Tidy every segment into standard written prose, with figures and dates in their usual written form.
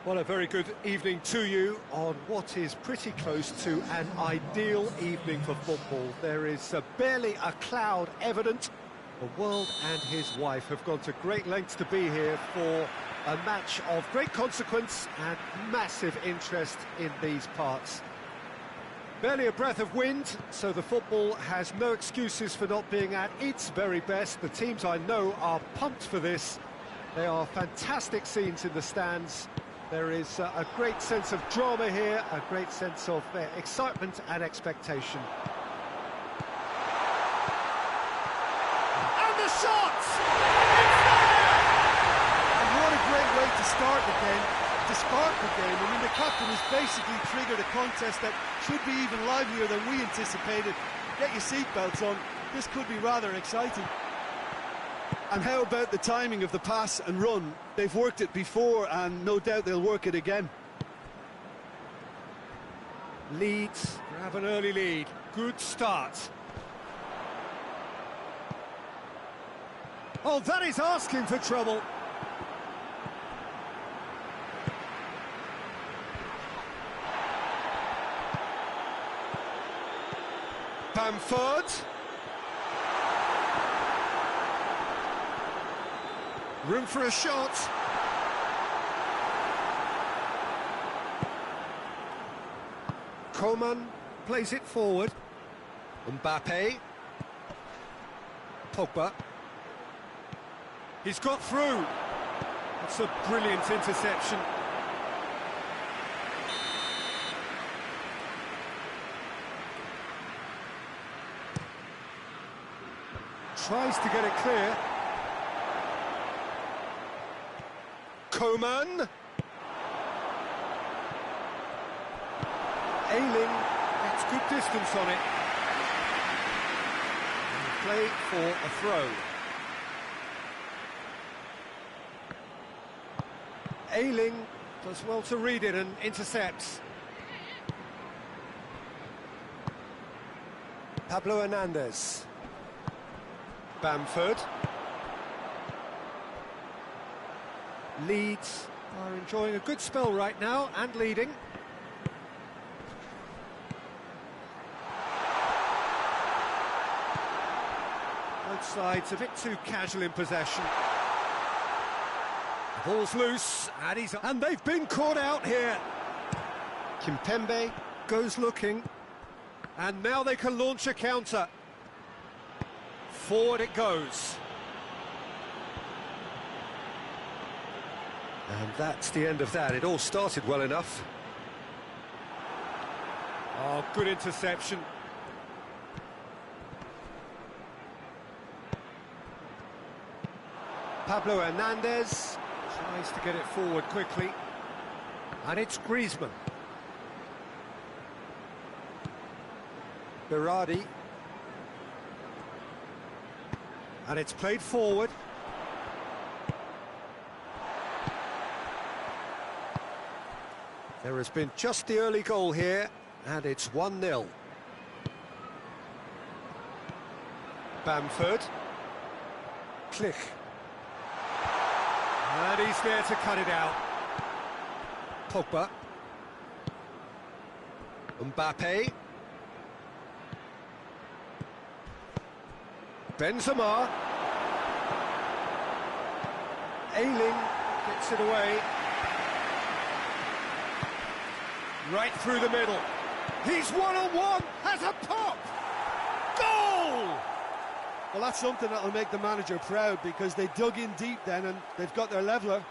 Well, a very good evening to you on what is pretty close to an ideal evening for football. There is barely a cloud evident. The world and his wife have gone to great lengths to be here for a match of great consequence and massive interest in these parts. Barely a breath of wind, so the football has no excuses for not being at its very best. The teams I know are pumped for this. They are fantastic scenes in the stands. There is a great sense of drama here, a great sense of excitement and expectation. And the shot! And what a great way to start the game, to spark the game. I mean, the captain has basically triggered a contest that should be even livelier than we anticipated. Get your seatbelts on, this could be rather exciting. And how about the timing of the pass and run? They've worked it before and no doubt they'll work it again. Leeds grab an early lead. Good start. Oh, that is asking for trouble. Bamford. Room for a shot. Coman plays it forward. Mbappe. Pogba. He's got through. It's a brilliant interception. Tries to get it clear. Coman. Ayling gets good distance on it. And play for a throw. Ayling does well to read it and intercepts. Pablo Hernandez. Bamford. Leeds are enjoying a good spell right now and leading. Both sides a bit too casual in possession. The ball's loose and they've been caught out here. Kimpembe goes looking and now they can launch a counter. Forward it goes. And that's the end of that. It all started well enough. Oh, good interception. Pablo Hernandez tries to get it forward quickly. And it's Griezmann. Berardi. And it's played forward. There has been just the early goal here, and it's 1-0. Bamford. Klich. And he's there to cut it out. Pogba. Mbappe. Benzema. Ayling gets it away. Right through the middle. He's one-on-one, has a pop! Goal! Well, that's something that'll make the manager proud because they dug in deep then and they've got their leveller.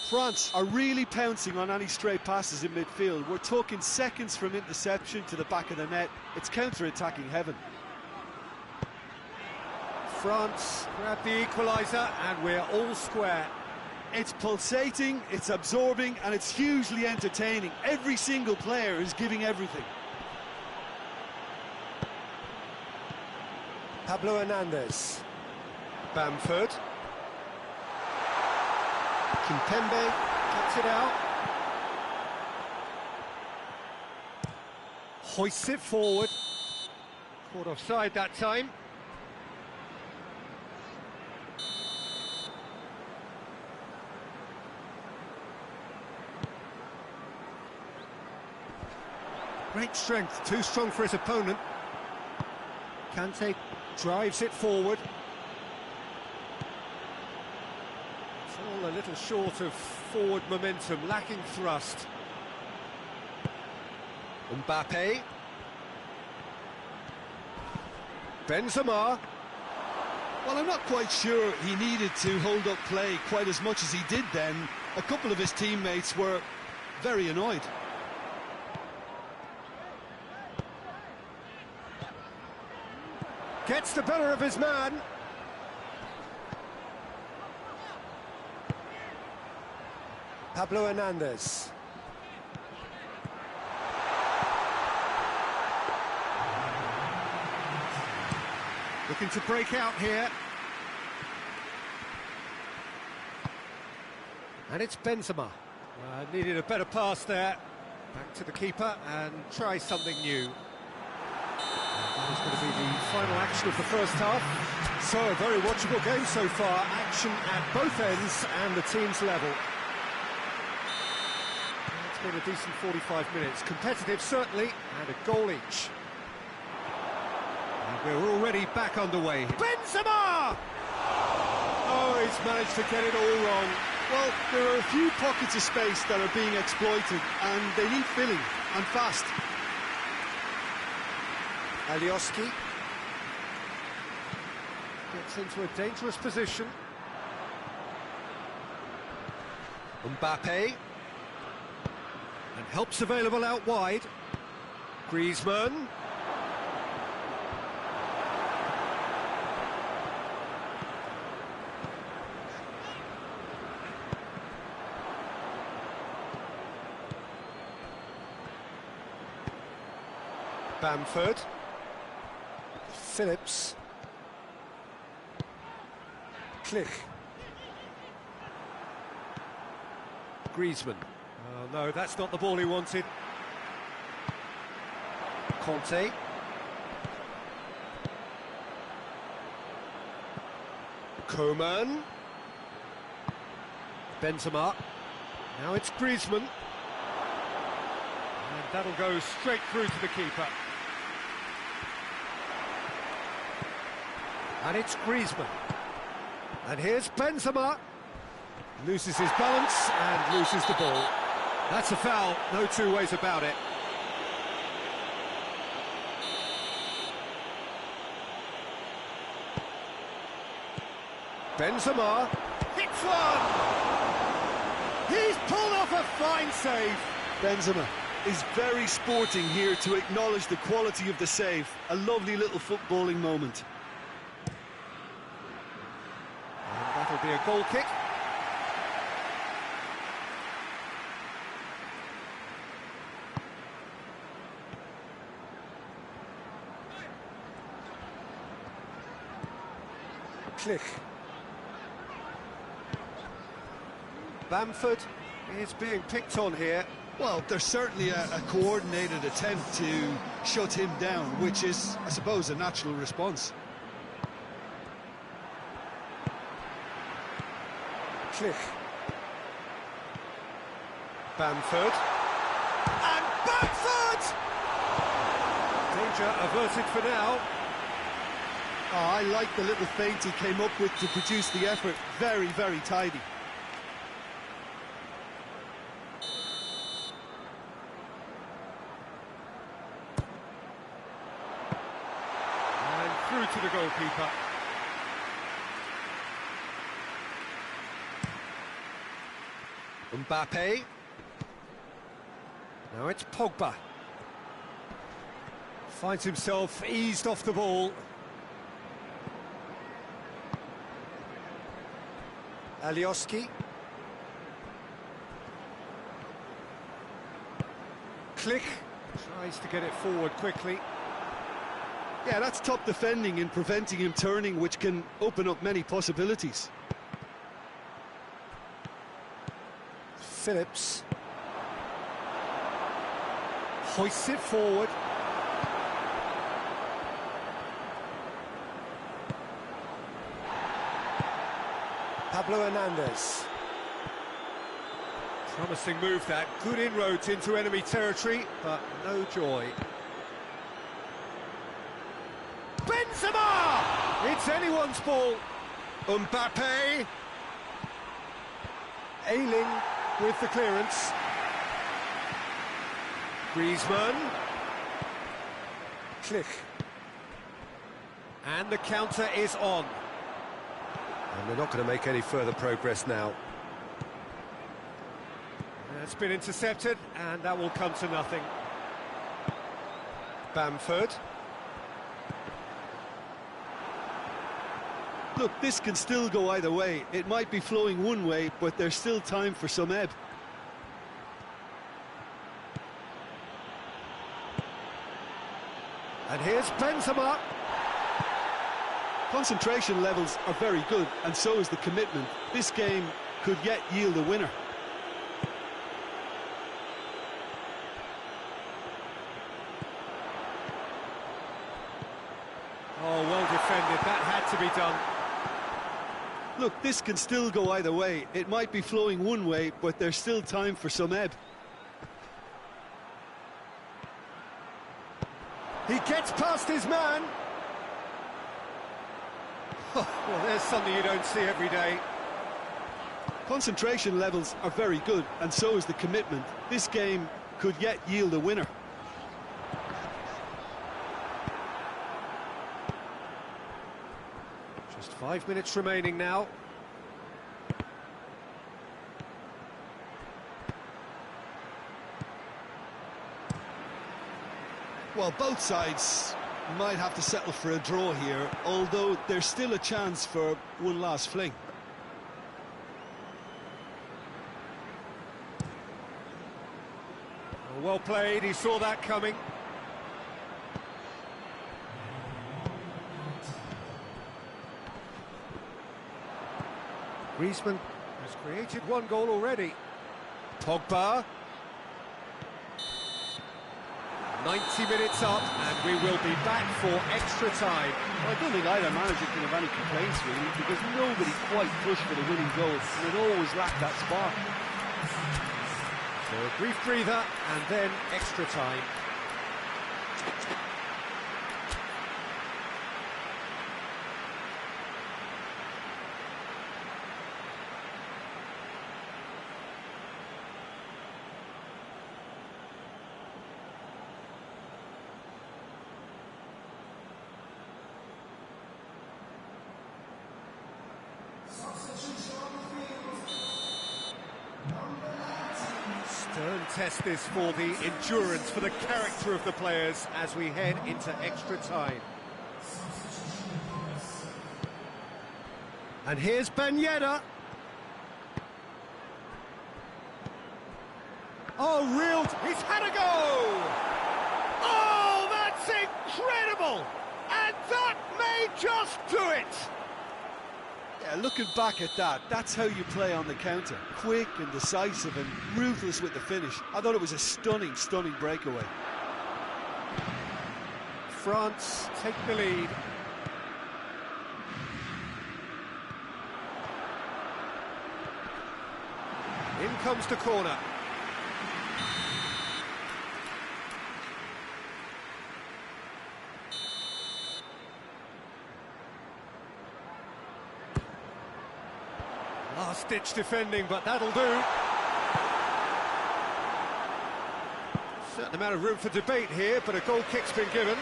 France are really pouncing on any stray passes in midfield. We're talking seconds from interception to the back of the net. It's counter-attacking heaven. France grab the equaliser and we're all square. It's pulsating, it's absorbing, and it's hugely entertaining. Every single player is giving everything. Pablo Hernandez. Bamford. Kimpembe cuts it out. Hoists it forward. Caught offside that time. Great strength, too strong for his opponent. Kante drives it forward. It's all a little short of forward momentum, lacking thrust. Mbappe. Benzema. Well, I'm not quite sure he needed to hold up play quite as much as he did then. A couple of his teammates were very annoyed. Gets the better of his man. Pablo Hernandez. Looking to break out here. And it's Benzema. Needed a better pass there. Back to the keeper and try something new. That is going to be the final action of the first half. So, a very watchable game so far. Action at both ends and the team's level. It's been a decent 45 minutes. Competitive, certainly, and a goal each. And we're already back underway. Benzema! Oh, he's managed to get it all wrong. Well, there are a few pockets of space that are being exploited, and they need filling, and fast. Alioski gets into a dangerous position. Mbappe. And help's available out wide. Griezmann. Bamford. Phillips. Klich. Griezmann. Oh, no, that's not the ball he wanted. Conte. Coman. Benzema. Now it's Griezmann. And that'll go straight through to the keeper. And it's Griezmann. And here's Benzema. Loses his balance and loses the ball. That's a foul, no two ways about it. Benzema hits one! He's pulled off a fine save. Benzema is very sporting here to acknowledge the quality of the save. A lovely little footballing moment. And that'll be a goal kick. Klich. Bamford is being picked on here. Well, there's certainly a coordinated attempt to shut him down, which is, I suppose, a natural response. Klich. Bamford. And Bamford! Danger averted for now. Oh, I like the little feint he came up with to produce the effort. Very, very tidy. And through to the goalkeeper. Mbappe. Now it's Pogba. Finds himself eased off the ball. Alioski. Klich tries to get it forward quickly. Yeah, that's top defending in preventing him turning, which can open up many possibilities. Phillips. Hoists it forward. Pablo Hernandez. Promising move that, good inroads into enemy territory, but no joy. Benzema! It's anyone's ball. Mbappe. Ailing with the clearance. Griezmann. Click. And the counter is on. And they're not going to make any further progress now. It's been intercepted, and that will come to nothing. Bamford. Look, this can still go either way. It might be flowing one way, but there's still time for some ebb. And here's Benzema. Concentration levels are very good, and so is the commitment. This game could yet yield a winner. Oh, well defended. That had to be done. Look, this can still go either way. It might be flowing one way, but there's still time for some ebb. He gets past his man. Well, there's something you don't see every day. Concentration levels are very good, and so is the commitment. This game could yet yield a winner. Just 5 minutes remaining now. Well, both sides might have to settle for a draw here, although there's still a chance for one last fling. Well played, he saw that coming. Griezmann has created one goal already. Pogba. 90 minutes up, and we will be back for extra time. Well, I don't think either manager can have any complaints, really, because nobody quite pushed for the winning goal, and it always lacked that spark. So a brief breather, and then extra time. Stern test this for the endurance, for the character of the players as we head into extra time. And here's Ben Yedder. Oh, he's had a go! Oh, that's incredible! And that may just do it! Yeah, looking back at that, that's how you play on the counter. Quick and decisive and ruthless with the finish. I thought it was a stunning, stunning breakaway. France take the lead. In comes the corner. Last-ditch defending, but that'll do. Certain amount of room for debate here, but a goal kick's been given.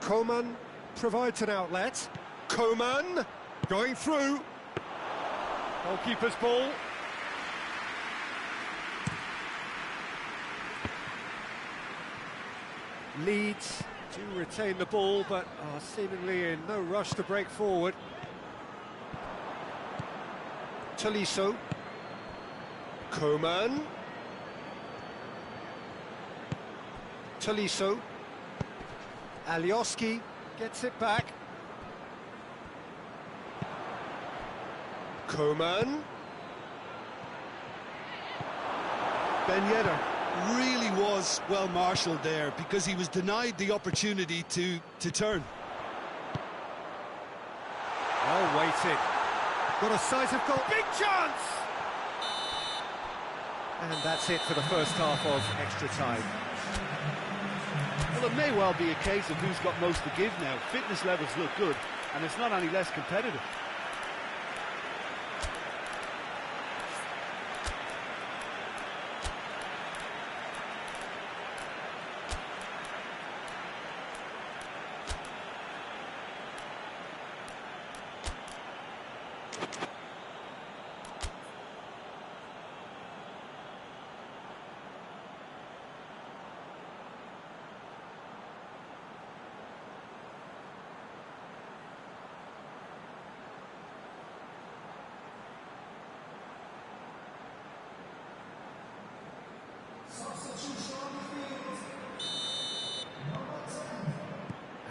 Coman provides an outlet. Coman going through. Goalkeeper's ball. Leeds do retain the ball, but are seemingly in no rush to break forward. Tolisso. Coman. Tolisso. Alioski gets it back. Coman. Ben Yedder really was well marshalled there, because he was denied the opportunity to turn. Well weighted. Got a size of goal. Big chance! And that's it for the first half of extra time. Well, it may well be a case of who's got most to give now. Fitness levels look good, and it's not any less competitive.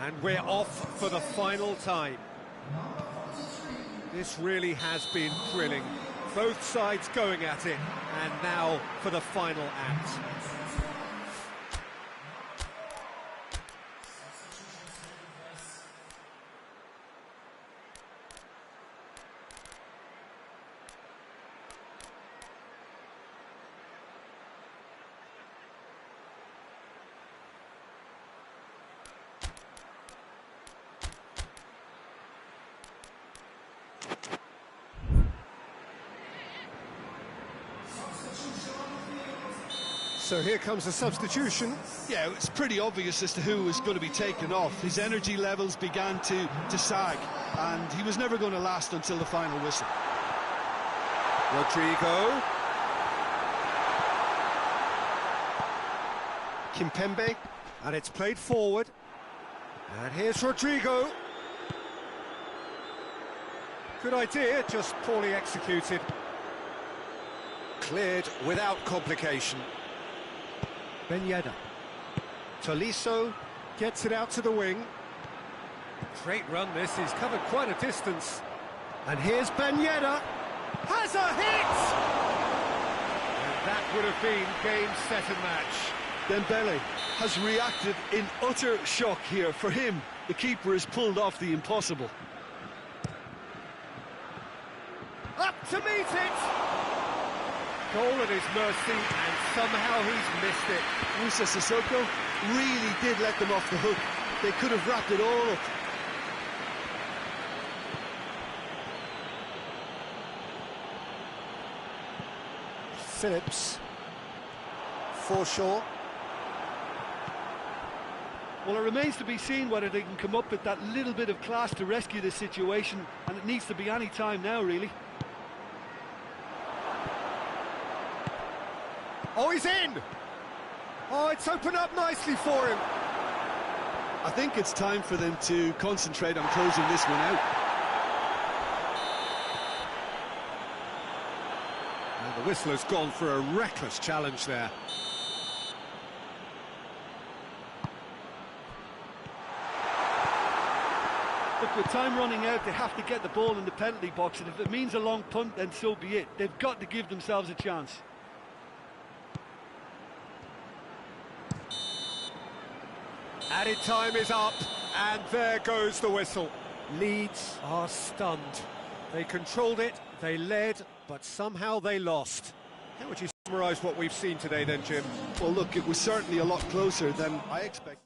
And we're off for the final time. This really has been thrilling. Both sides going at it, and now for the final act. So here comes a substitution. Yeah, it's pretty obvious as to who was going to be taken off. His energy levels began to sag, and he was never going to last until the final whistle. Rodrigo. Kimpembe. And it's played forward. And here's Rodrigo. Good idea, just poorly executed. Cleared without complication. Ben Yedder. Tolisso gets it out to the wing. Great run this, he's covered quite a distance. And here's Ben Yedder. Has a hit! And that would have been game, set and match. Dembele has reacted in utter shock here. For him, the keeper has pulled off the impossible. Up to meet it! Goal at his mercy, and somehow he's missed it. Musa Sissoko really did let them off the hook. They could have wrapped it all up. Phillips. Forshaw. Well, it remains to be seen whether they can come up with that little bit of class to rescue this situation, and it needs to be any time now, really. Oh, he's in! Oh, it's opened up nicely for him. I think it's time for them to concentrate on closing this one out. And the whistler's gone for a reckless challenge there. Look, with time running out, they have to get the ball in the penalty box, and if it means a long punt, then so be it. They've got to give themselves a chance. Added time is up, and there goes the whistle. Leeds are stunned. They controlled it, they led, but somehow they lost. How would you summarise what we've seen today then, Jim? Well, look, it was certainly a lot closer than I expected.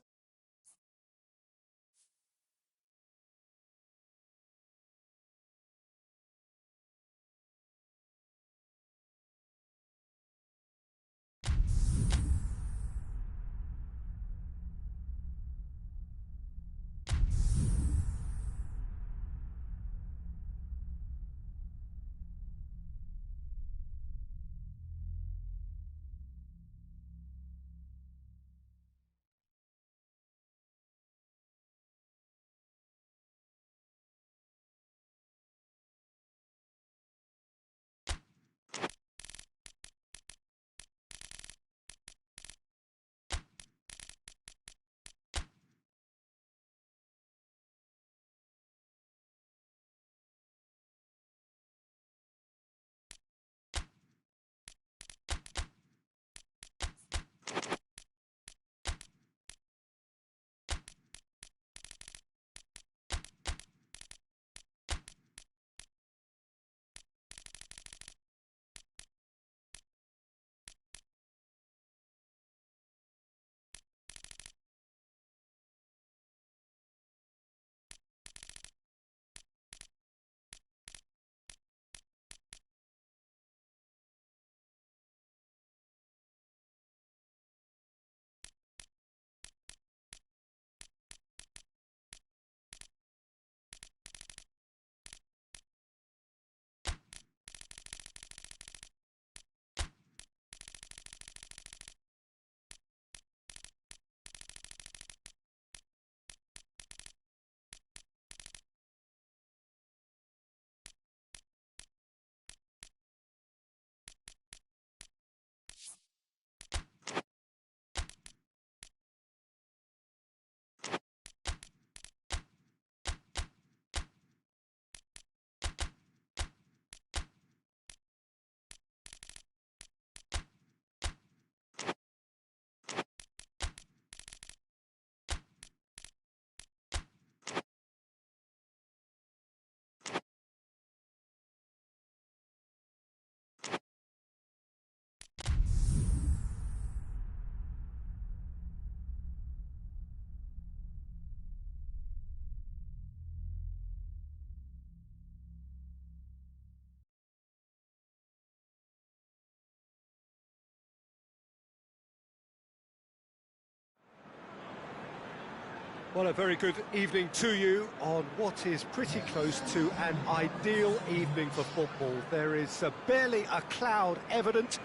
Well, a very good evening to you on what is pretty close to an ideal evening for football. There is barely a cloud evident.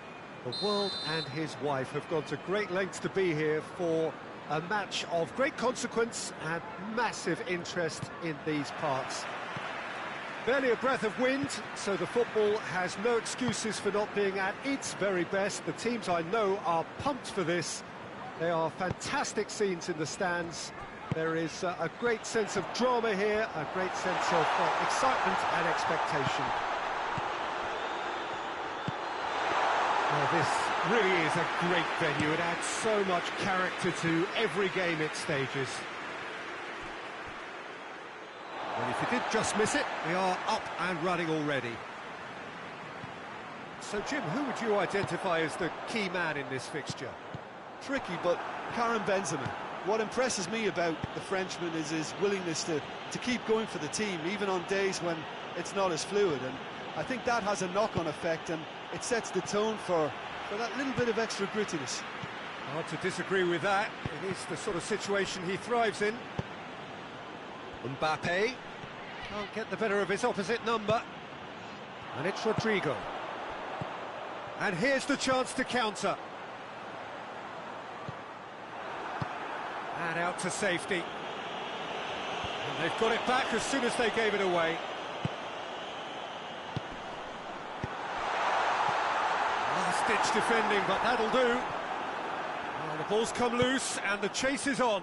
The world and his wife have gone to great lengths to be here for a match of great consequence and massive interest in these parts. Barely a breath of wind, so the football has no excuses for not being at its very best. The teams I know are pumped for this. There are fantastic scenes in the stands. There is a great sense of drama here, a great sense of excitement and expectation. Well, this really is a great venue. It adds so much character to every game it stages. Well, if you did just miss it, we are up and running already. So, Jim, who would you identify as the key man in this fixture? Tricky, but Karim Benzema. What impresses me about the Frenchman is his willingness to keep going for the team, even on days when it's not as fluid. And I think that has a knock-on effect, and it sets the tone for that little bit of extra grittiness. Hard to disagree with that. It is the sort of situation he thrives in. Mbappe can't get the better of his opposite number. And it's Rodrigo. And here's the chance to counter. And out to safety. And they've got it back as soon as they gave it away. Last-ditch defending, but that'll do. Well, the ball's come loose and the chase is on.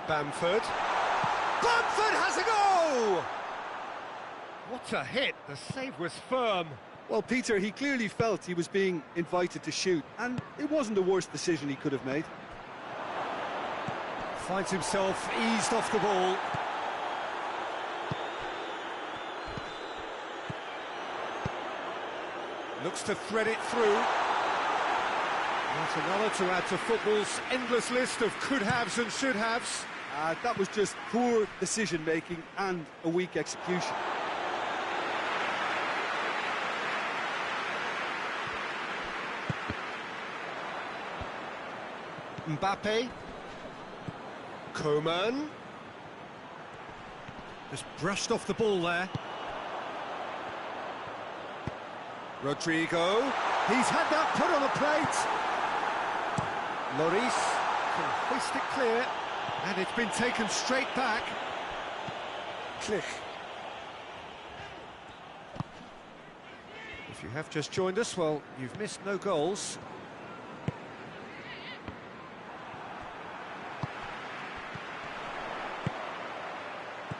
Bamford. Bamford has a go! What a hit, the save was firm. Well, Peter, he clearly felt he was being invited to shoot, and it wasn't the worst decision he could have made. Finds himself eased off the ball. Looks to thread it through. That's another to add to football's endless list of could-haves and should-haves. That was just poor decision-making and a weak execution. Mbappe. Coman. Just brushed off the ball there. Rodrigo. He's had that put on a plate. Lloris can hoist it clear. And it's been taken straight back. Click. If you have just joined us, well, you've missed no goals.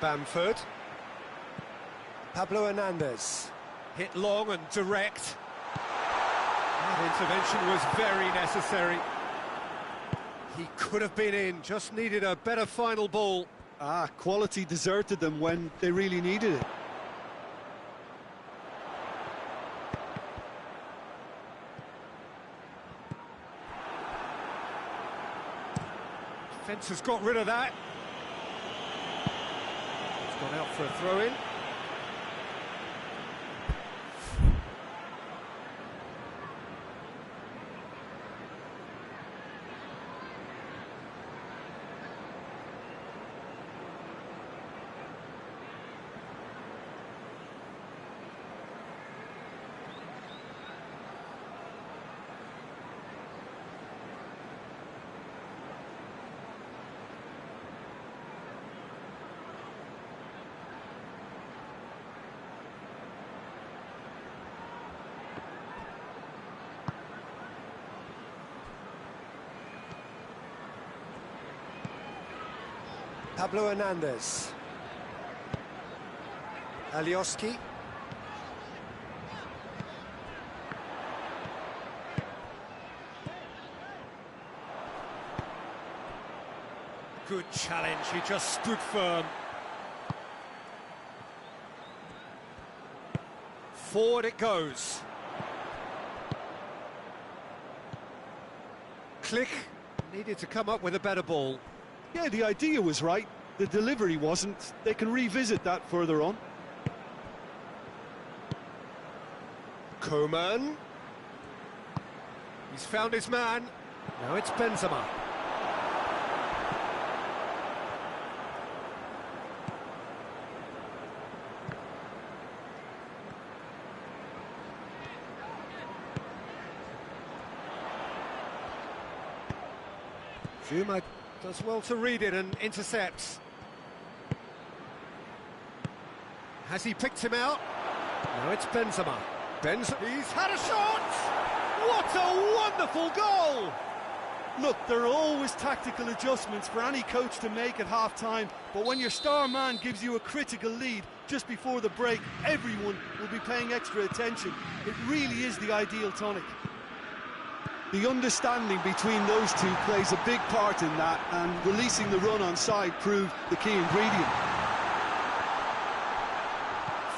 Bamford. Pablo Hernandez. Hit long and direct. That intervention was very necessary. He could have been in, just needed a better final ball. Quality deserted them when they really needed it. Defence has got rid of that. It's gone out for a throw-in. Pablo Hernandez. Alioski. Good challenge, he just stood firm. Forward it goes. Click, needed to come up with a better ball. Yeah, the idea was right, the delivery wasn't. They can revisit that further on. Coman. He's found his man. Now it's Benzema. Zuma does well to read it and intercepts. Has he picked him out? Now it's Benzema. He's had a shot! What a wonderful goal! Look, there are always tactical adjustments for any coach to make at half-time, but when your star man gives you a critical lead just before the break, everyone will be paying extra attention. It really is the ideal tonic. The understanding between those two plays a big part in that, and releasing the run on side proved the key ingredient.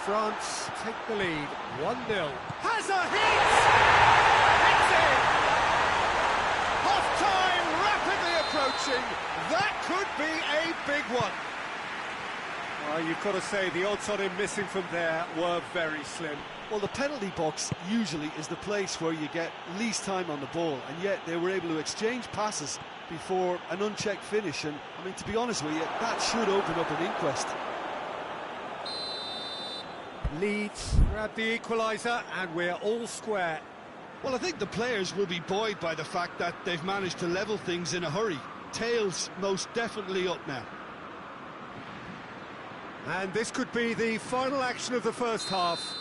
France take the lead, 1-0. Has a hit! It's in! Half-time rapidly approaching. That could be a big one. Well, you've got to say the odds on him missing from there were very slim. Well, the penalty box usually is the place where you get least time on the ball, and yet they were able to exchange passes before an unchecked finish, and I mean, to be honest with you, that should open up an inquest. Leeds grab the equaliser, and we're all square. Well, I think the players will be buoyed by the fact that they've managed to level things in a hurry. Tails most definitely up now. And this could be the final action of the first half.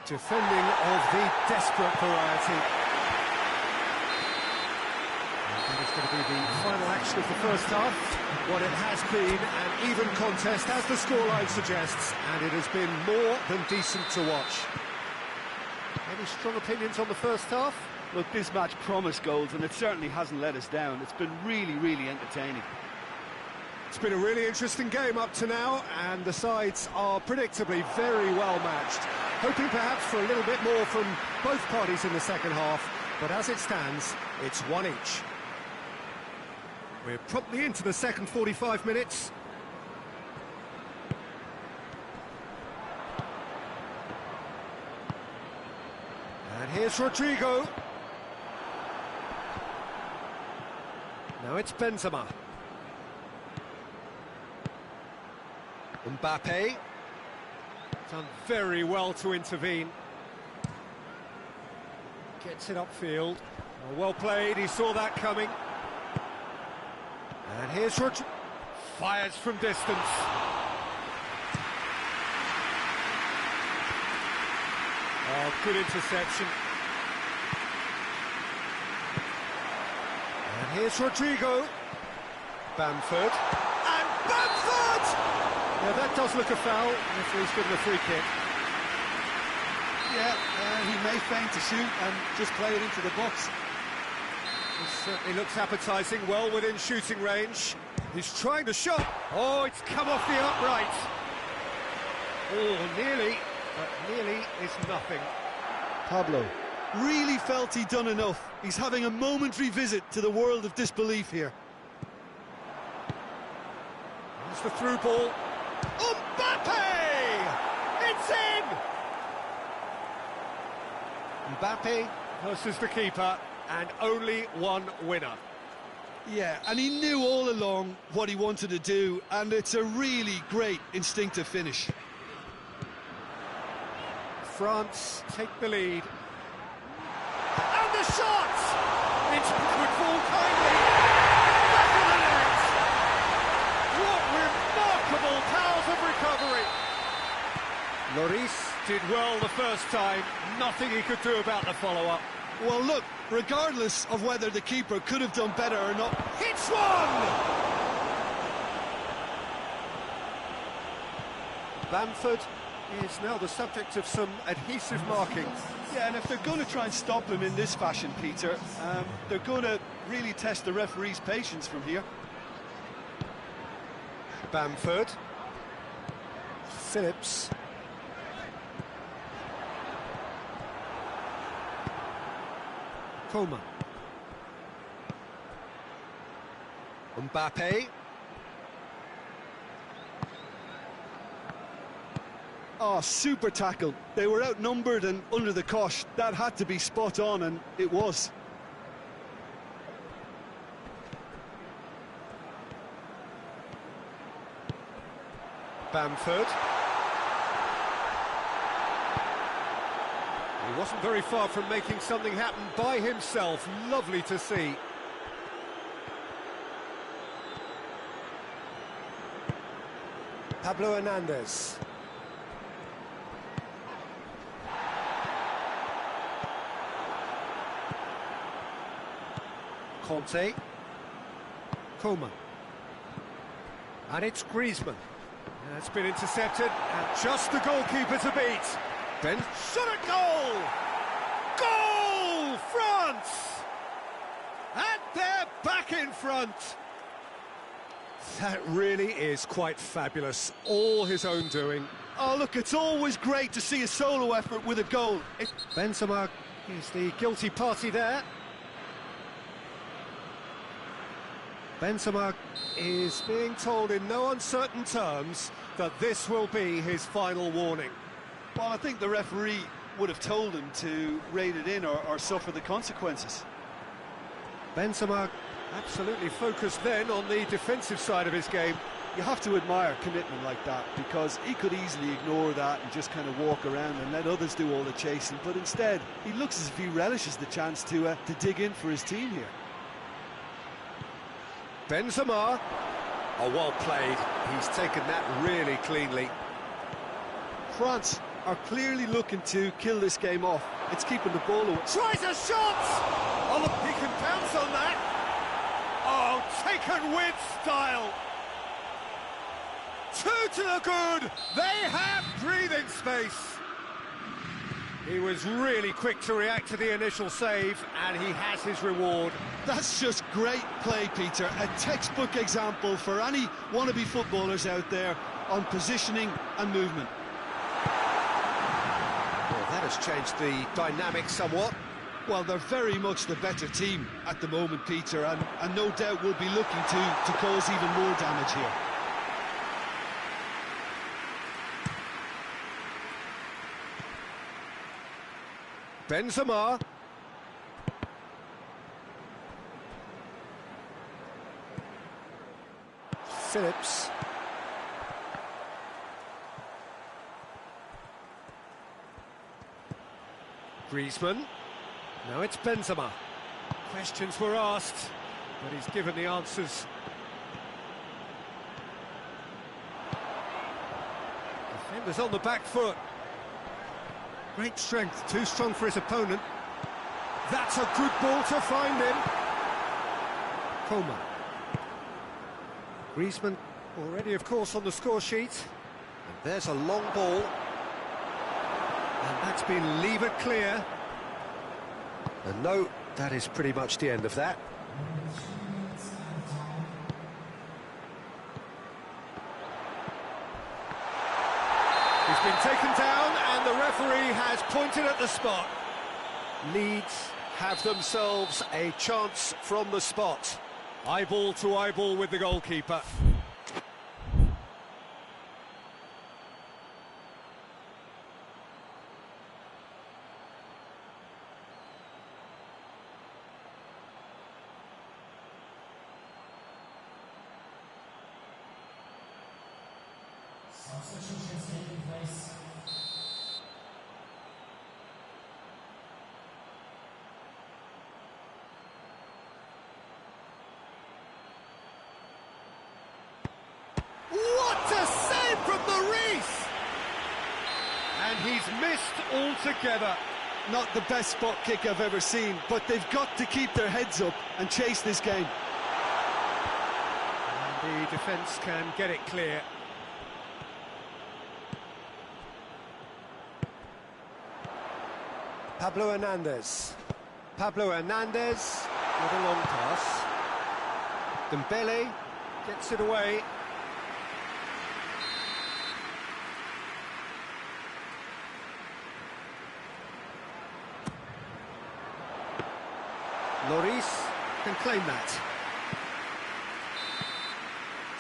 Defending of the desperate variety. That is going to be the final action of the first half. What it has been an even contest, as the scoreline suggests, and it has been more than decent to watch. Any strong opinions on the first half? Look, this match promised goals, and it certainly hasn't let us down. It's been really, really entertaining. It's been a really interesting game up to now, and the sides are predictably very well matched. Hoping perhaps for a little bit more from both parties in the second half, but as it stands, it's one each. We're promptly into the second 45 minutes. And here's Rodrigo. Now it's Benzema. Mbappe. Done very well to intervene. Gets it upfield. Well played, he saw that coming. And here's Rodrigo. Fires from distance. Oh, good interception. And here's Rodrigo. Bamford. And Bamford! Now that does look a foul. Referee's given a free kick. Yeah, he may feign to shoot and just play it into the box. It certainly looks appetising, well within shooting range. He's trying to shot. Oh, it's come off the upright. Oh, nearly, but nearly is nothing. Pablo really felt he'd done enough. He's having a momentary visit to the world of disbelief here. That's the through ball. Mbappe! It's in! Mbappe versus the keeper, and only one winner. Yeah, and he knew all along what he wanted to do, and it's a really great instinctive finish. France take the lead. And the shot! It's would fall kindly. Back of the net! What remarkable powers of recovery! Lloris did well the first time. Nothing he could do about the follow-up. Well, look, regardless of whether the keeper could have done better or not, Hits one! Bamford is now the subject of some adhesive markings. yeah, and if they're going to try and stop him in this fashion, Peter, they're going to really test the referee's patience from here. Bamford. Phillips. Coleman. Mbappe. Oh, super tackle. They were outnumbered and under the cosh. That had to be spot on, and it was. Bamford. He wasn't very far from making something happen by himself. Lovely to see. Pablo Hernandez. Conte. Coman. And it's Griezmann. That's been intercepted, and just the goalkeeper to beat. Ben shot at goal! Goal! France! And they're back in front! That really is quite fabulous. All his own doing. Oh, look, it's always great to see a solo effort with a goal. Benzema is the guilty party there. Benzema is being told in no uncertain terms that this will be his final warning. Well, I think the referee would have told him to rate it in or suffer the consequences. Benzema absolutely focused then on the defensive side of his game. You have to admire commitment like that, because he could easily ignore that and just kind of walk around and let others do all the chasing, but instead he looks as if he relishes the chance to dig in for his team here. Benzema, oh, well played. He's taken that really cleanly. France are clearly looking to kill this game off. It's keeping the ball away. Tries a shot! Oh, look, he can bounce on that. Oh, taken with style. Two to the good. They have breathing space. He was really quick to react to the initial save, and he has his reward. That's just great play, Peter. A textbook example for any wannabe footballers out there on positioning and movement. Well, that has changed the dynamic somewhat. Well, they're very much the better team at the moment, Peter, and no doubt will be looking to cause even more damage here. Benzema. Phillips. Griezmann. Now it's Benzema. Questions were asked, but he's given the answers. Defenders on the back foot. Great strength, too strong for his opponent. That's a good ball to find him. Coman. Griezmann already, of course, on the score sheet. And there's a long ball. And that's been levered clear. And no, that is pretty much the end of that. He's been taken down, and the referee has pointed at the spot. Leeds have themselves a chance from the spot. Eyeball to eyeball with the goalkeeper. Substitutions taking place. What a save from the Reese! And he's missed altogether. Not the best spot kick I've ever seen, but they've got to keep their heads up and chase this game. And the defence can get it clear. Pablo Hernandez. Pablo Hernandez with a long pass. Dembele gets it away. Lloris can claim that.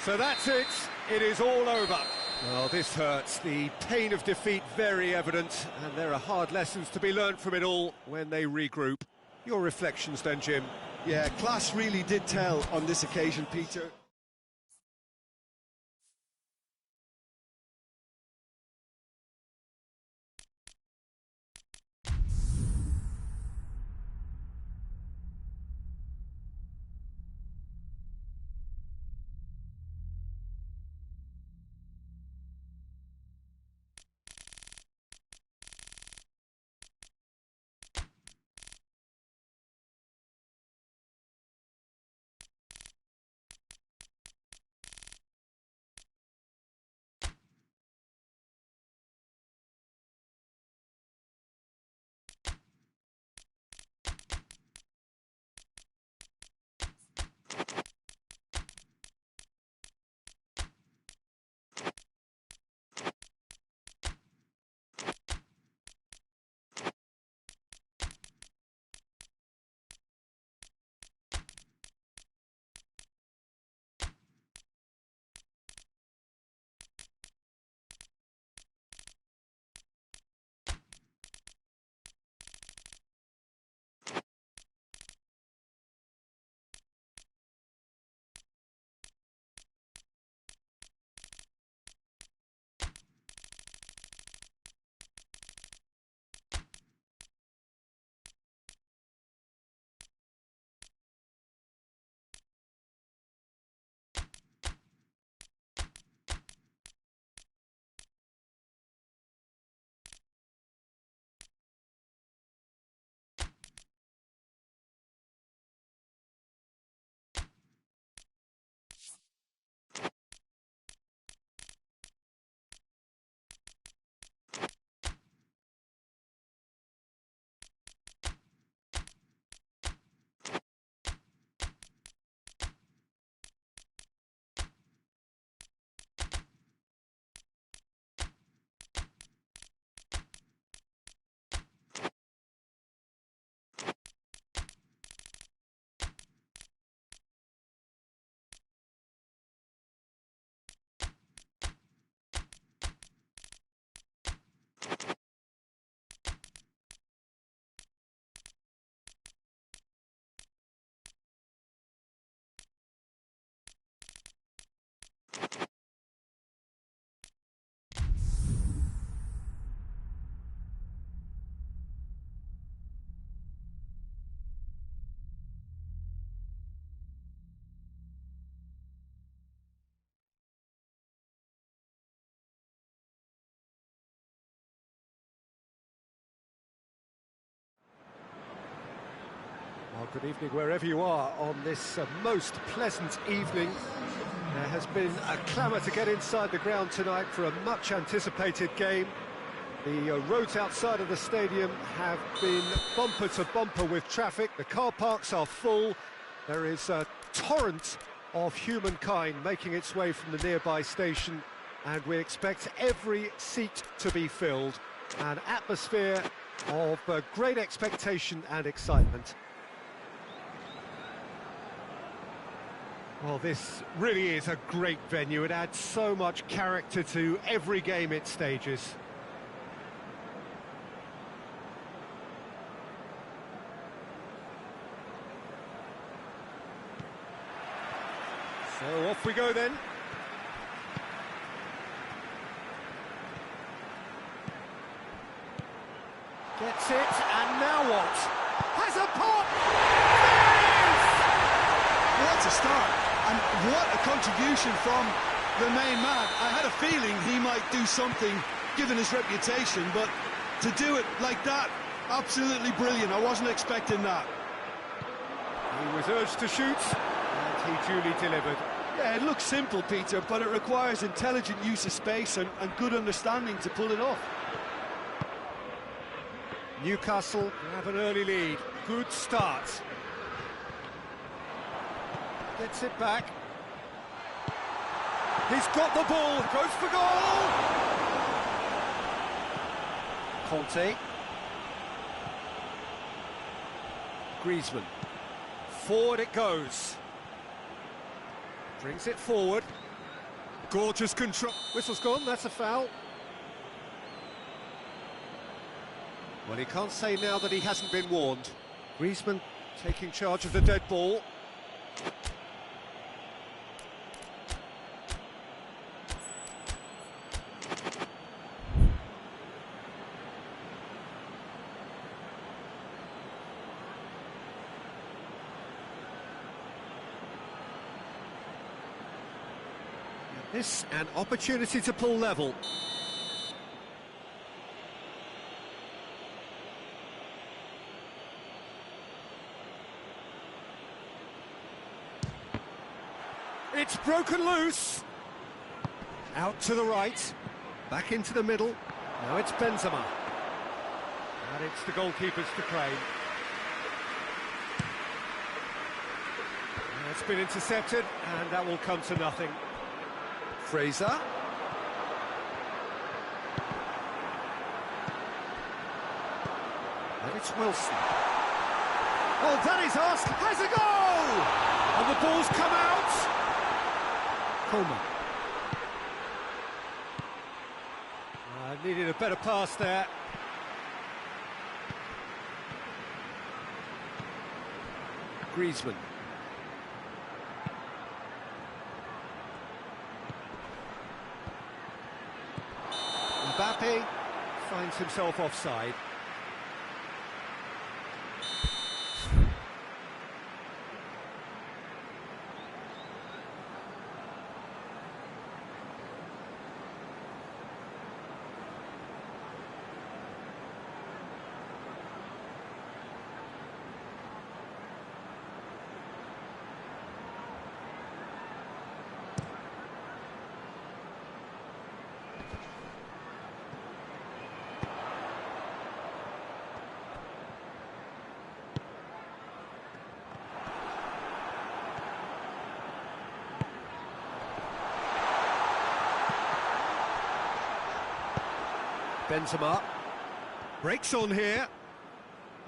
So that's it. It is all over. Well, this hurts. The pain of defeat very evident, and there are hard lessons to be learnt from it all when they regroup. Your reflections then, Jim? Yeah, class really did tell on this occasion, Peter. Well, good evening wherever you are on this most pleasant evening. There has been a clamour to get inside the ground tonight for a much anticipated game. The roads outside of the stadium have been bumper to bumper with traffic. The car parks are full. There is a torrent of humankind making its way from the nearby station, and we expect every seat to be filled. An atmosphere of great expectation and excitement. Well, this really is a great venue. It adds so much character to every game it stages. So off we go then. Gets it, and now what? Has a pop! Well, that's a start, and what a contribution from the main man. I had a feeling he might do something, given his reputation, but to do it like that, absolutely brilliant. I wasn't expecting that. He was urged to shoot, and he duly delivered. Yeah, it looks simple, Peter, but it requires intelligent use of space and good understanding to pull it off. Newcastle have an early lead. Good start. Gets it back. He's got the ball. Goes for goal. Conte. Griezmann. Forward it goes. Brings it forward. Gorgeous control. Whistle's gone, that's a foul. Well, he can't say now that he hasn't been warned. Griezmann taking charge of the dead ball. This an opportunity to pull level. It's broken loose. Out to the right. Back into the middle. Now it's Benzema. And it's the goalkeepers to claim. And it's been intercepted, and that will come to nothing. Fraser. And it's Wilson. Oh, Danny's asked, has a goal! And the ball's come out. Coleman. Needed a better pass there. Griezmann. Mbappe finds himself offside. Benzema breaks on here.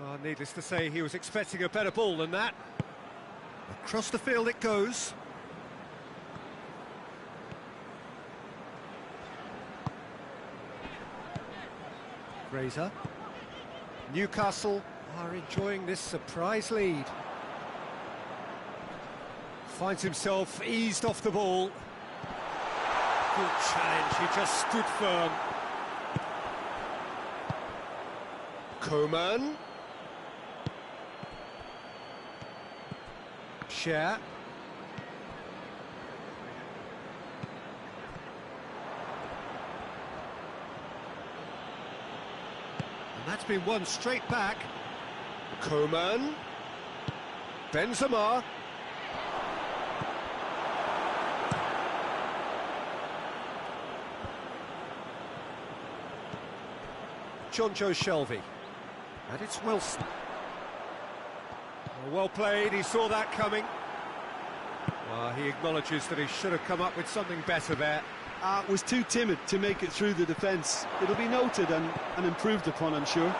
Oh, needless to say, he was expecting a better ball than that. Across the field it goes. Fraser. Newcastle are enjoying this surprise lead. Finds himself eased off the ball. Good challenge, he just stood firm. Coman. Share. And that's been won straight back. Coman. Benzema. Joe Shelvey. And it's Wilson. Well played, he saw that coming. Well, he acknowledges that he should have come up with something better there. Was too timid to make it through the defence. It'll be noted and improved upon, I'm sure.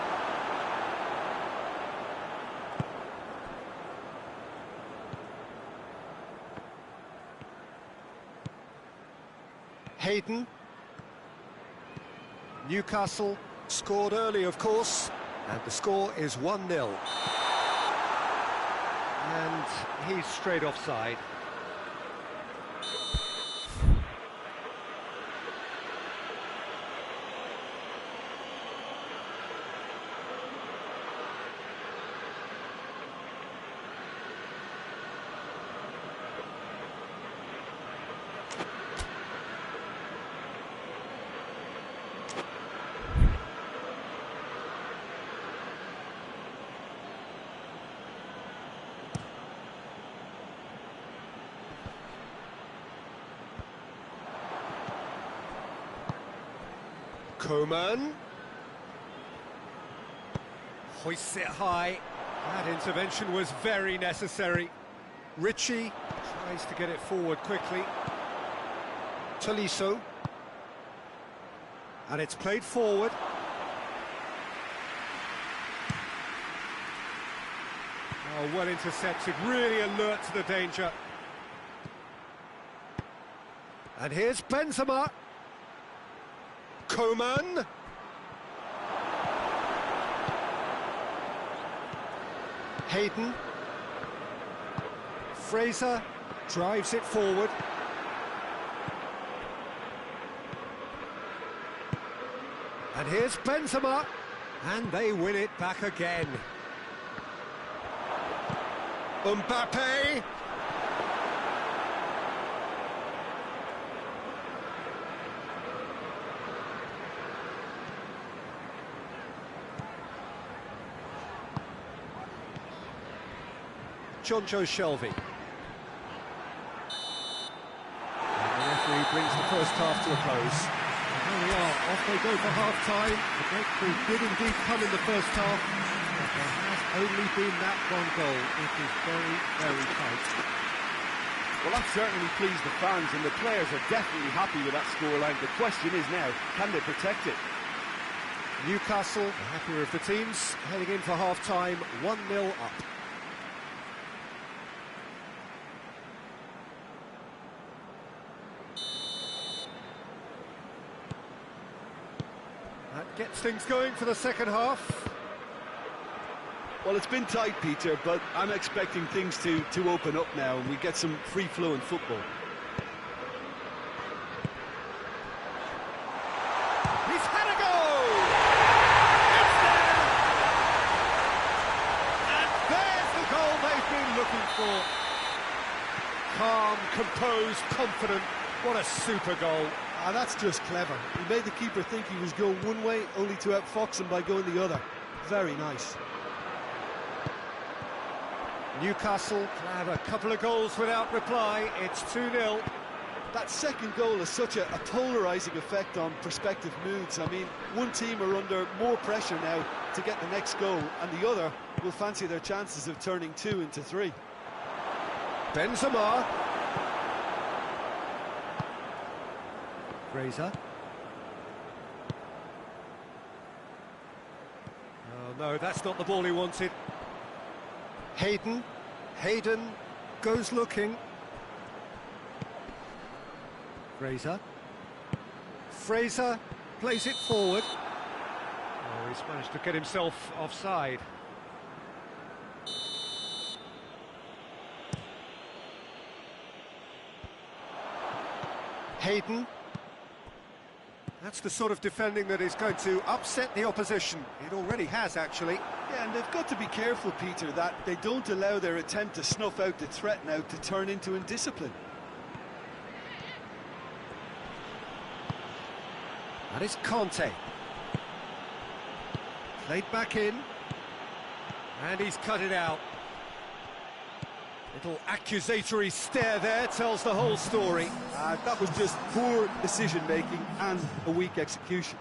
Hayden. Newcastle scored early, of course, and the score is 1-0. And he's straight offside. Coman hoists it high. That intervention was very necessary. Ritchie tries to get it forward quickly. Tolisso. And it's played forward. Oh, well intercepted, really alert to the danger. And here's Benzema. Coman. Hayden. Fraser drives it forward. And here's Benzema. And they win it back again. Mbappe. Jonjo Shelvey. And the referee brings the first half to a close. And here we are, off they go for half-time. The breakthrough did indeed come in the first half, but there has only been that one goal. It is very, very tight. Well, that certainly pleased the fans, and the players are definitely happy with that scoreline. The question is now, can they protect it? Newcastle, the happier of the teams, heading in for half-time, 1-0 up. That gets things going for the second half. Well, it's been tight, Peter, but I'm expecting things to open up now and we get some free-flowing football. He's had a go! It's there! And there's the goal they've been looking for. Calm, composed, confident. What a super goal. Ah, that's just clever. He made the keeper think he was going one way, only to outfox him by going the other. Very nice. Newcastle have a couple of goals without reply. It's 2-0. That second goal has such a polarising effect on prospective moods. I mean, one team are under more pressure now to get the next goal, and the other will fancy their chances of turning 2 into 3. Benzema. Fraser. Oh no, that's not the ball he wanted. Hayden. Hayden goes looking. Fraser. Fraser plays it forward. Oh, he's managed to get himself offside. Hayden. That's the sort of defending that is going to upset the opposition. It already has, actually. Yeah, and they've got to be careful, Peter, that they don't allow their attempt to snuff out the threat now to turn into indiscipline. That is Conte. Played back in. And he's cut it out. Little accusatory stare there tells the whole story. That was just poor decision-making and a weak execution.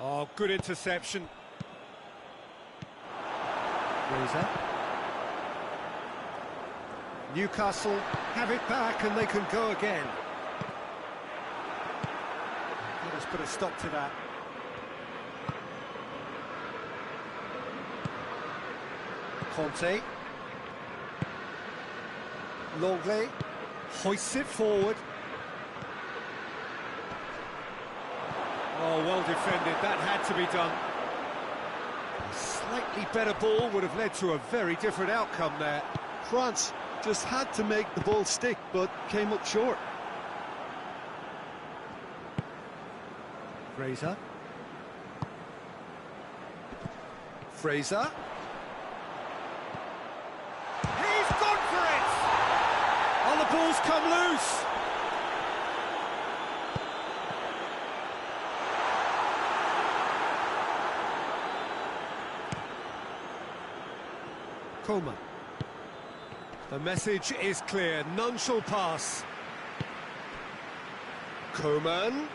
Oh, good interception. Fraser. Newcastle have it back and they can go again. Let us put a stop to that. Conte. Longley hoists it forward. Oh, well defended, that had to be done. A slightly better ball would have led to a very different outcome there. France just had to make the ball stick, but came up short. Fraser. Fraser. He's gone for it! Oh, the ball's come loose. Coman. The message is clear, none shall pass. Coman.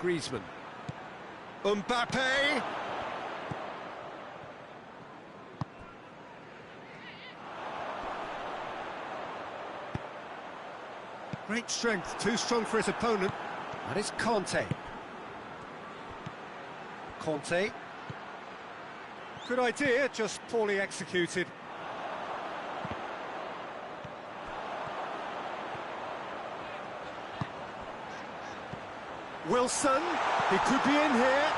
Griezmann. Mbappe. Great strength, too strong for his opponent. That is Conte. Conte. Good idea, just poorly executed. Wilson, he could be in here.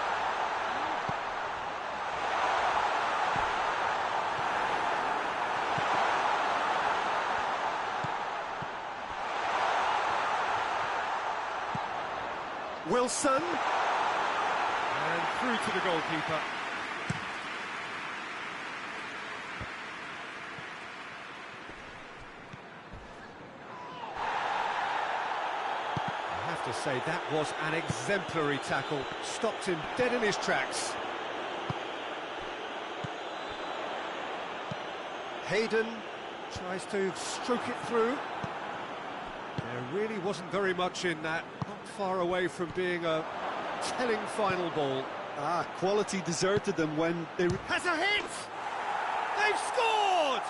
Wilson. And through to the goalkeeper. I have to say, that was an exemplary tackle. Stopped him dead in his tracks. Hayden tries to stroke it through. There really wasn't very much in that. Not far away from being a telling final ball. Quality deserted them when they... Has a hit! They've scored!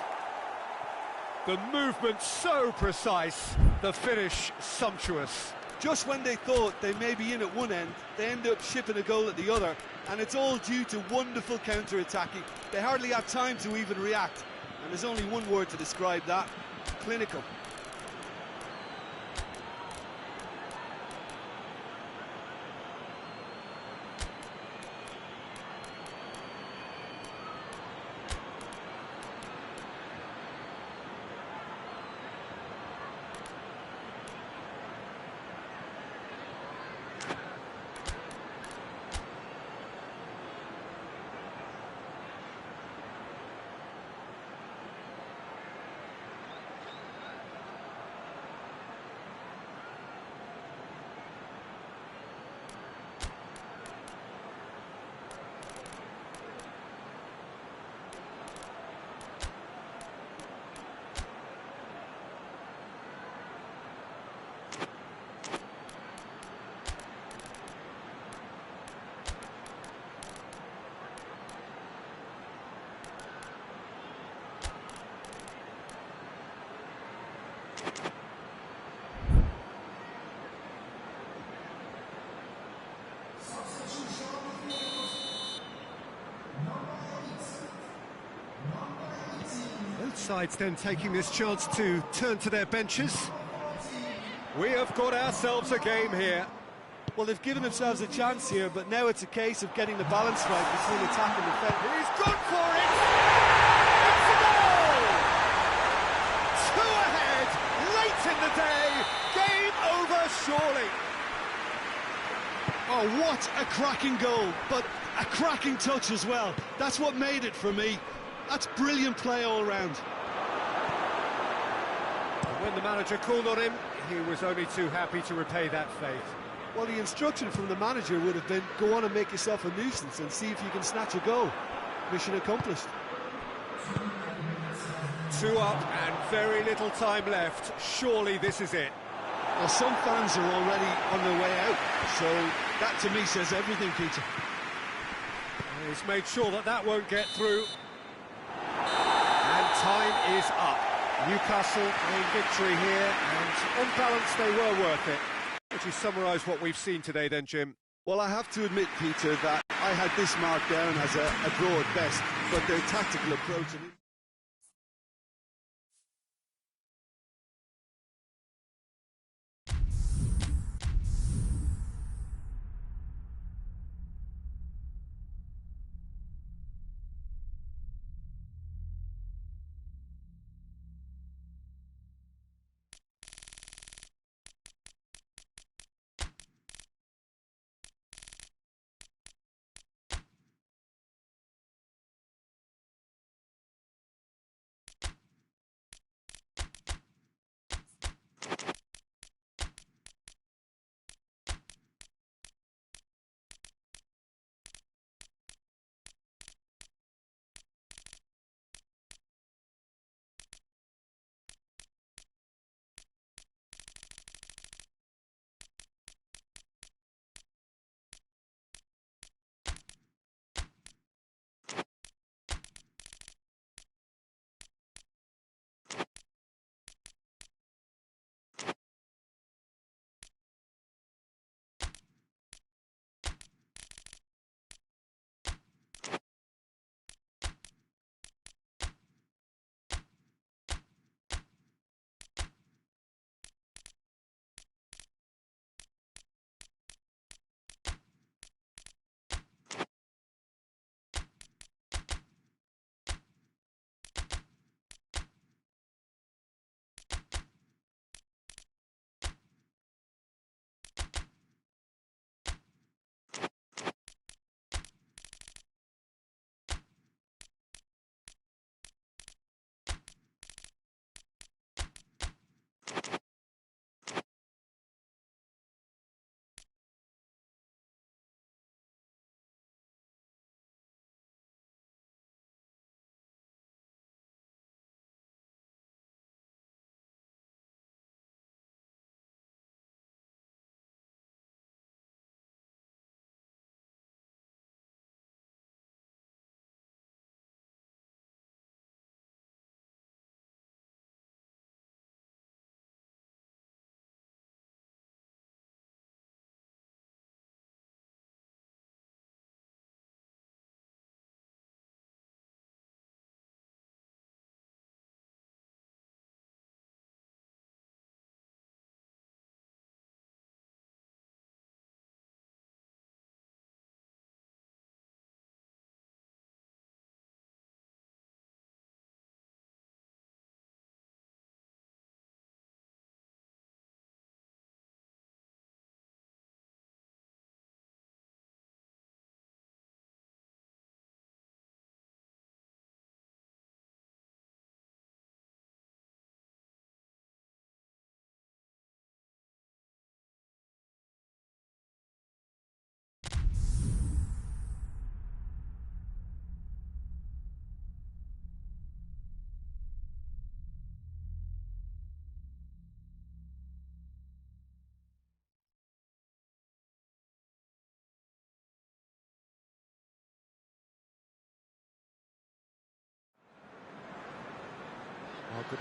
The movement so precise, the finish sumptuous. Just when they thought they may be in at one end, they end up shipping a goal at the other, and it's all due to wonderful counter-attacking. They hardly have time to even react, and there's only one word to describe that: clinical. Both sides then taking this chance to turn to their benches. We have got ourselves a game here. Well, they've given themselves a chance here, but now it's a case of getting the balance right between attack and defence. He's gone for it! It's a goal! Two ahead, late in the day, game over surely. Oh, what a cracking goal, but a cracking touch as well. That's what made it for me. That's brilliant play all round. When the manager called on him, he was only too happy to repay that faith. Well, the instruction from the manager would have been, go on and make yourself a nuisance and see if you can snatch a goal. Mission accomplished. 2 up and very little time left. Surely this is it. Well, some fans are already on their way out, so that to me says everything, Peter. He's made sure that that won't get through. And time is up. Newcastle in victory here, and on balance they were worth it. Would you summarise what we've seen today then, Jim? Well, I have to admit, Peter, that I had this marked down as a draw at best, but their tactical approach...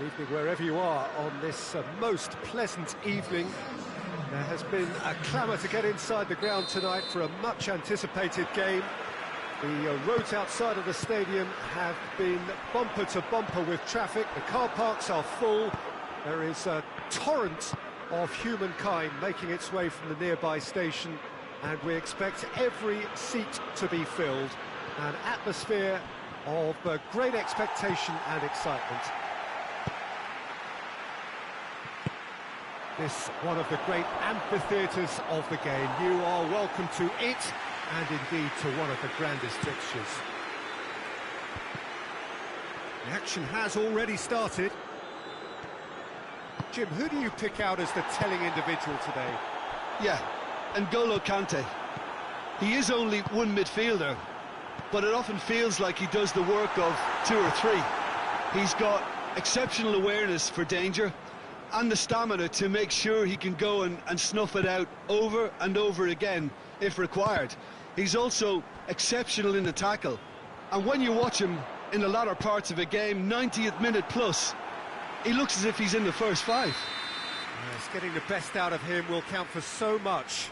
Good evening wherever you are on this most pleasant evening. There has been a clamour to get inside the ground tonight for a much-anticipated game. The roads outside of the stadium have been bumper to bumper with traffic. The car parks are full. There is a torrent of humankind making its way from the nearby station, and we expect every seat to be filled. An atmosphere of great expectation and excitement. This one of the great amphitheatres of the game. You are welcome to it, and indeed to one of the grandest fixtures. The action has already started. Jim, who do you pick out as the telling individual today? Yeah, N'Golo Kante. He is only one midfielder, but it often feels like he does the work of two or three. He's got exceptional awareness for danger and the stamina to make sure he can go and snuff it out over and over again if required. He's also exceptional in the tackle, and when you watch him in the latter parts of a game, 90th minute plus, he looks as if he's in the first five. Yes, getting the best out of him will count for so much.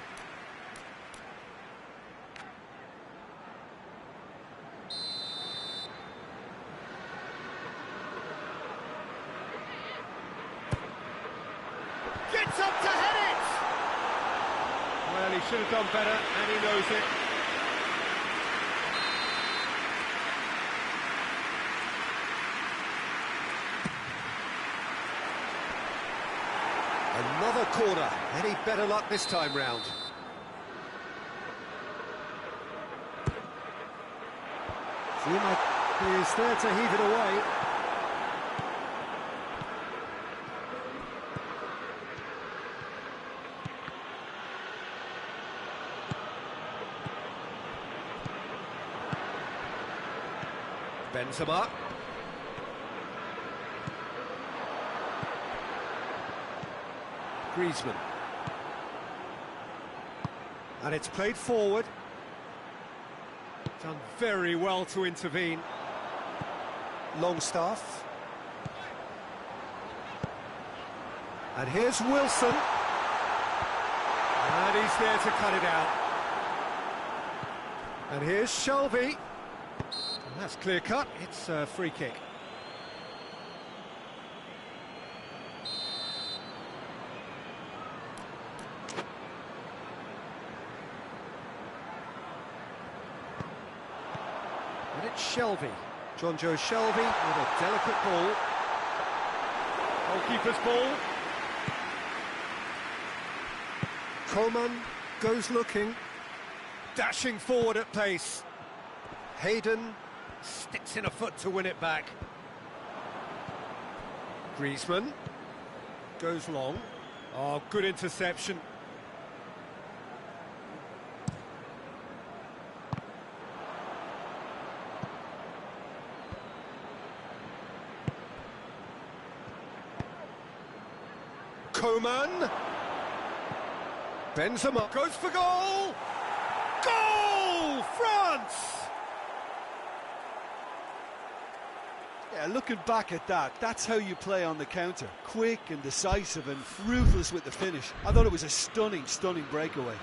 Gets up to head it! Well, he should have done better, and he knows it. Another corner. Any better luck this time round? Zuma is there to heave it away. Benzema. Griezmann. And it's played forward. Done very well to intervene. Longstaff. And here's Wilson. And he's there to cut it out. And here's Shelvey. And that's clear cut. It's a free kick. And it's Shelvey. John Joe Shelvey with a delicate ball. Goalkeeper's ball. Coman goes looking. Dashing forward at pace. Hayden sticks in a foot to win it back. Griezmann goes long. Oh, good interception. Coman. Benzema goes for goal! Goal! France! Yeah, looking back at that, that's how you play on the counter. Quick and decisive and ruthless with the finish. I thought it was a stunning, stunning breakaway.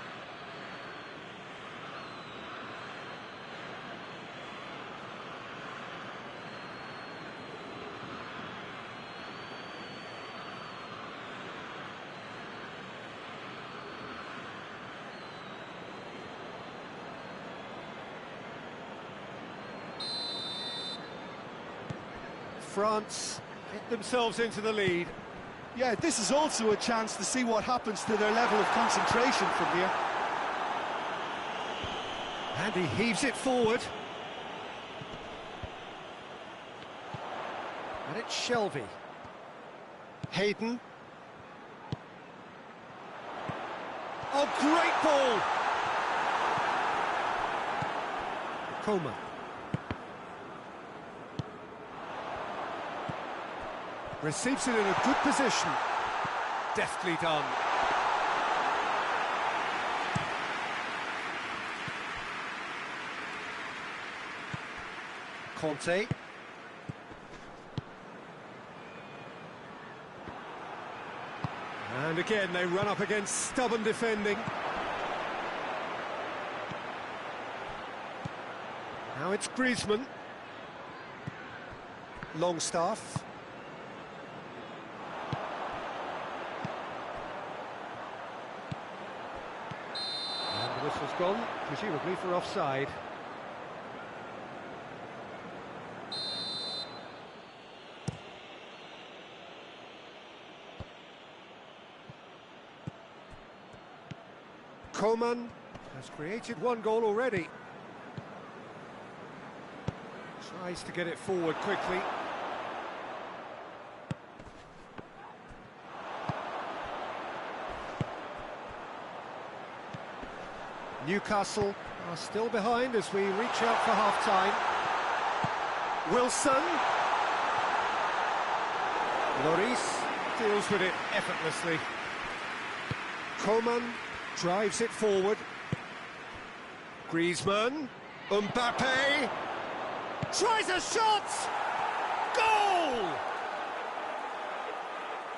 France get themselves into the lead. Yeah, this is also a chance to see what happens to their level of concentration from here. And he heaves it forward. And it's Shelvey. Hayden. Oh, great ball! Coman. Receives it in a good position. Deftly done. Conte. again, they run up against stubborn defending. Now it's Griezmann. Longstaff. And the whistle's gone, presumably for offside. Coman has created one goal already. Tries to get it forward quickly. Newcastle are still behind as we reach out for half-time. Wilson. Lloris deals with it effortlessly. Coman drives it forward. Griezmann. Mbappe. Tries a shot! Goal!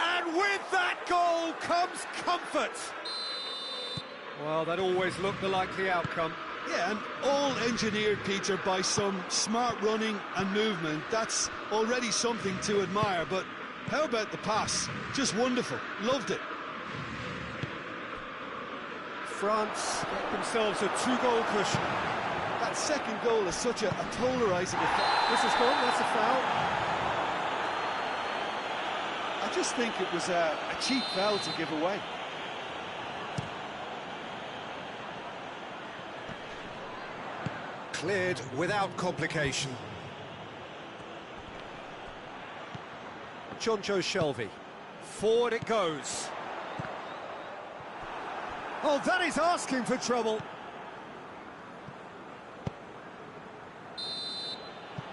And with that goal comes comfort. Well, that always looked the likely outcome. Yeah, and all engineered, Peter, by some smart running and movement. That's already something to admire, but how about the pass? Just wonderful. Loved it. France get themselves a two-goal cushion. That second goal is such a polarising effect. This is gone, that's a foul. I just think it was a cheap foul to give away. Cleared without complication. Jonjo Shelvey. Forward it goes. Oh, that is asking for trouble.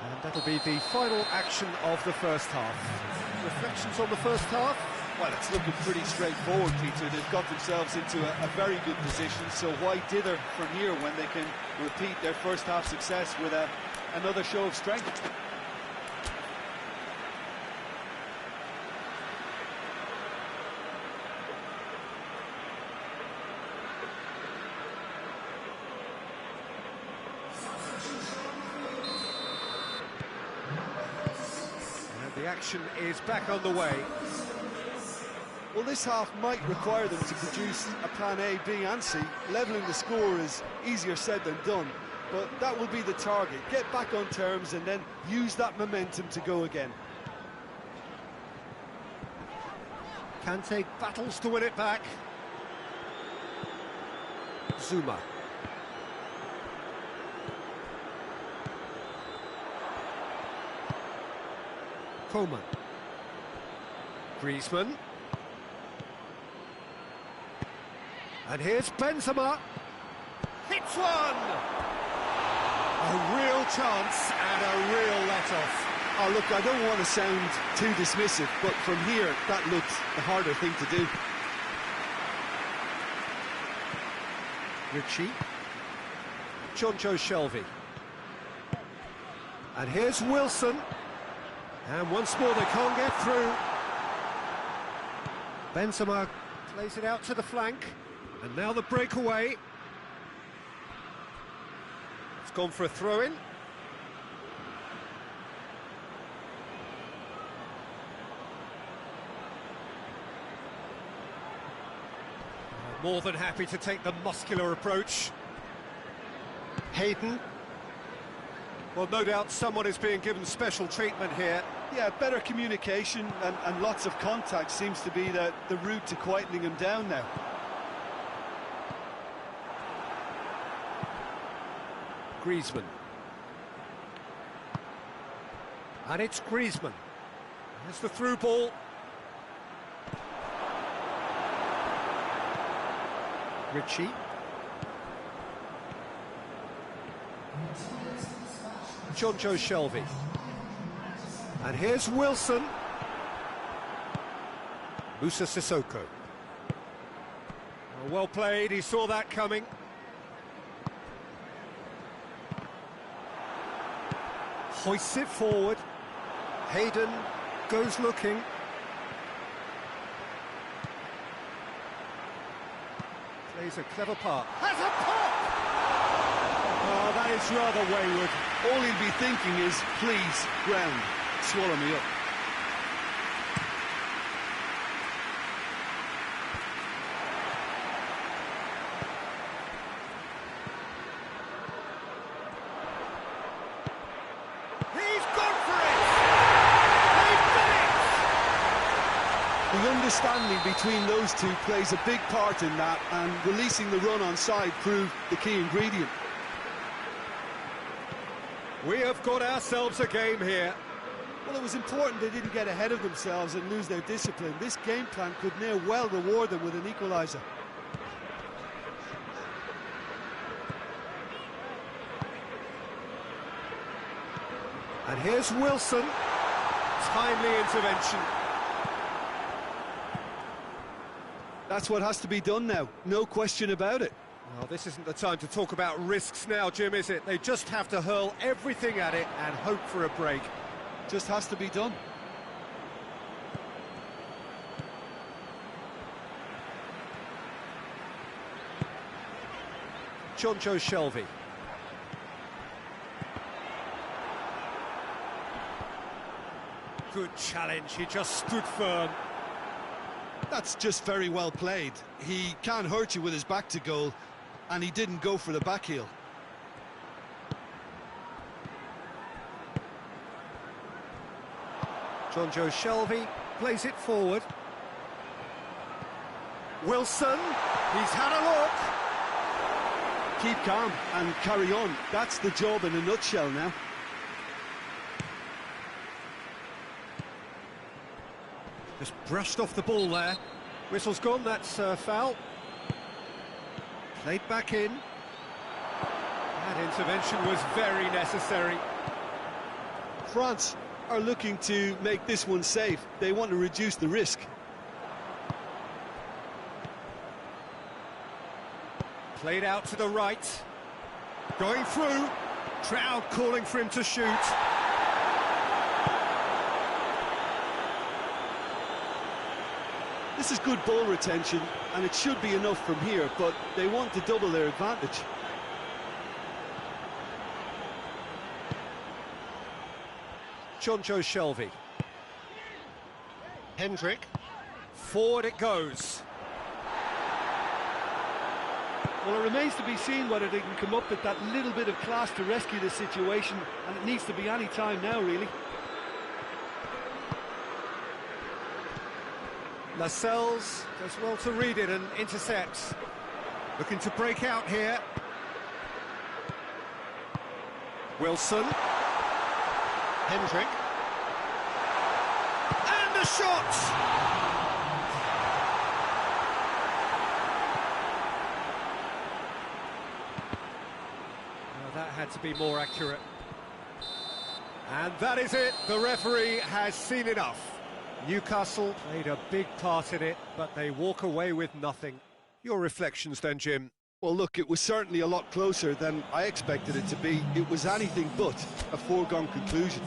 And that'll be the final action of the first half. Reflections on the first half? Well, it's looking pretty straightforward, Peter. They've got themselves into a very good position, so why dither from here when they can repeat their first half success with another show of strength? The action is back on the way. Well, this half might require them to produce a plan A, B and C. Levelling the score is easier said than done, but that will be the target. Get back on terms and then use that momentum to go again. Kante battles to win it back. Zuma. Coman. Griezmann. And here's Benzema. Hits one! A real chance and a real let-off. Oh, look, I don't want to sound too dismissive, but from here, that looked the harder thing to do. Ritchie. Jonjo Shelvey. And here's Wilson. And once more they can't get through. Benzema plays it out to the flank. And now the breakaway. It's gone for a throw-in. More than happy to take the muscular approach. Hayden. Well, no doubt someone is being given special treatment here. Yeah, better communication and lots of contact seems to be the route to quietening him down now. Griezmann. And it's Griezmann. There's the through ball. Ritchie. Jonjo Shelvey. And here's Wilson. Musa Sissoko. Well played, he saw that coming. Hoists it forward. Hayden goes looking. plays a clever part. Has a pop! Oh, that is rather wayward. All he'll be thinking is, please, ground, swallow me up. He's gone for it! They've done it! The understanding between those two plays a big part in that, and releasing the run on side proved the key ingredient. We have got ourselves a game here. Well, it was important they didn't get ahead of themselves and lose their discipline. This game plan could now well reward them with an equaliser. And here's Wilson. Timely intervention. That's what has to be done now, no question about it. Well, this isn't the time to talk about risks now, Jim, is it? They just have to hurl everything at it and hope for a break. Just has to be done. Jonjo Shelvey. Good challenge, he just stood firm. That's just very well played. He can't hurt you with his back to goal, and he didn't go for the back heel. Jonjo Shelvey plays it forward. Wilson, he's had a look. Keep calm and carry on. That's the job in a nutshell now. Just brushed off the ball there. Whistle's gone, that's foul. Played back in. That intervention was very necessary. France are looking to make this one safe. They want to reduce the risk. Played out to the right. Going through. Crowd calling for him to shoot. This is good ball retention, and it should be enough from here, but they want to double their advantage. Jonjo Shelvey. Hendrick. Forward it goes. Well, it remains to be seen whether they can come up with that little bit of class to rescue the situation, and it needs to be any time now, really. Lascelles does well to read it and intercepts. Looking to break out here. Wilson. Hendrick. And a shot! Well, that had to be more accurate. And that is it. The referee has seen enough. Newcastle played a big part in it, but they walk away with nothing. Your reflections then, Jim? Well, look, it was certainly a lot closer than I expected it to be. It was anything but a foregone conclusion.